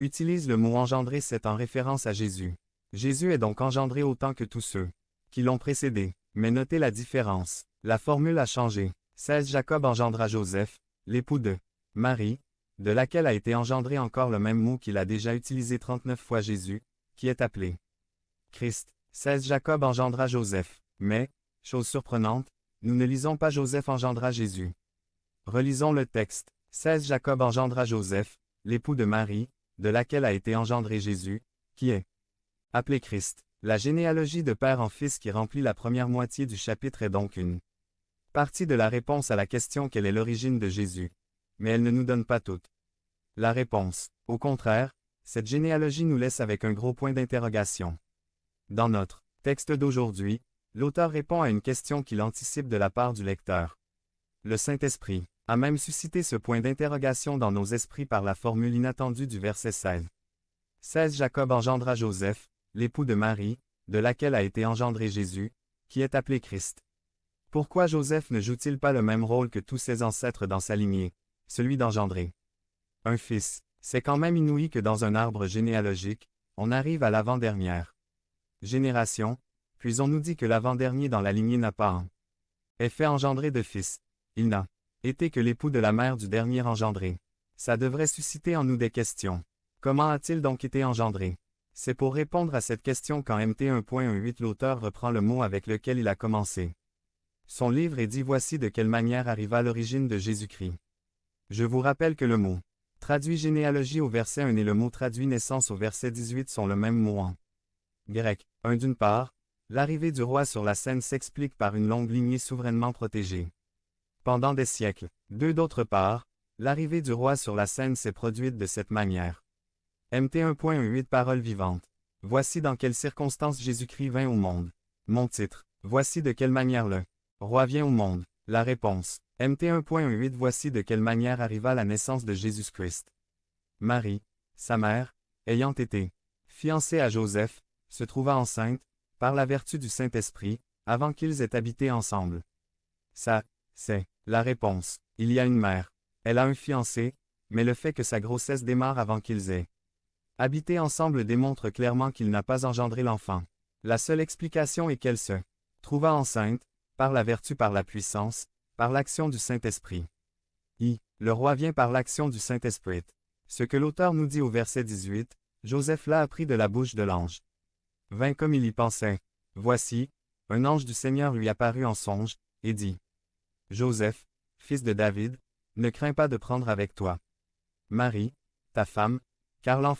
utilise le mot engendrer, c'est en référence à Jésus. Jésus est donc engendré autant que tous ceux qui l'ont précédé. Mais notez la différence. La formule a changé. 16 Jacob engendra Joseph, l'époux de Marie, de laquelle a été engendré encore le même mot qu'il a déjà utilisé 39 fois Jésus, qui est appelé Christ. 16 Jacob engendra Joseph. Mais, chose surprenante, nous ne lisons pas Joseph engendra Jésus. Relisons le texte. 16 Jacob engendra Joseph, l'époux de Marie, de laquelle a été engendré Jésus, qui est appelé Christ. La généalogie de père en fils qui remplit la première moitié du chapitre est donc une partie de la réponse à la question quelle est l'origine de Jésus. Mais elle ne nous donne pas toute la réponse. Au contraire, cette généalogie nous laisse avec un gros point d'interrogation. Dans notre texte d'aujourd'hui, l'auteur répond à une question qu'il anticipe de la part du lecteur. Le Saint-Esprit a même suscité ce point d'interrogation dans nos esprits par la formule inattendue du verset 16. 16 Jacob engendra Joseph, l'époux de Marie, de laquelle a été engendré Jésus, qui est appelé Christ. Pourquoi Joseph ne joue-t-il pas le même rôle que tous ses ancêtres dans sa lignée, celui d'engendrer un fils? C'est quand même inouï que dans un arbre généalogique, on arrive à l'avant-dernière génération, puis on nous dit que l'avant-dernier dans la lignée n'a pas fait engendrer de fils. Il n'a été que l'époux de la mère du dernier engendré. Ça devrait susciter en nous des questions. Comment a-t-il donc été engendré? C'est pour répondre à cette question qu'en MT 1.18 l'auteur reprend le mot avec lequel il a commencé son livre et dit voici de quelle manière arriva l'origine de Jésus-Christ. Je vous rappelle que le mot traduit généalogie au verset 1 et le mot traduit naissance au verset 18 sont le même mot en grec. D'une part, l'arrivée du roi sur la scène s'explique par une longue lignée souverainement protégée pendant des siècles. D'autre part, l'arrivée du roi sur la scène s'est produite de cette manière. MT 1.18 Paroles vivantes. Voici dans quelles circonstances Jésus-Christ vint au monde. Mon titre. Voici de quelle manière le roi vient au monde. La réponse. MT 1.18 Voici de quelle manière arriva la naissance de Jésus-Christ. Marie, sa mère, ayant été fiancée à Joseph, se trouva enceinte, par la vertu du Saint-Esprit, avant qu'ils aient habité ensemble. Ça, c'est la réponse. Il y a une mère. Elle a un fiancé, mais le fait que sa grossesse démarre avant qu'ils aient habité ensemble démontre clairement qu'il n'a pas engendré l'enfant. La seule explication est qu'elle se trouva enceinte, par la vertu par la puissance, par l'action du Saint-Esprit. Le roi vient par l'action du Saint-Esprit. Ce que l'auteur nous dit au verset 18, Joseph l'a appris de la bouche de l'ange. Vint comme il y pensait. Voici, un ange du Seigneur lui apparut en songe, et dit, Joseph, fils de David, ne crains pas de prendre avec toi Marie, ta femme, car l'enfant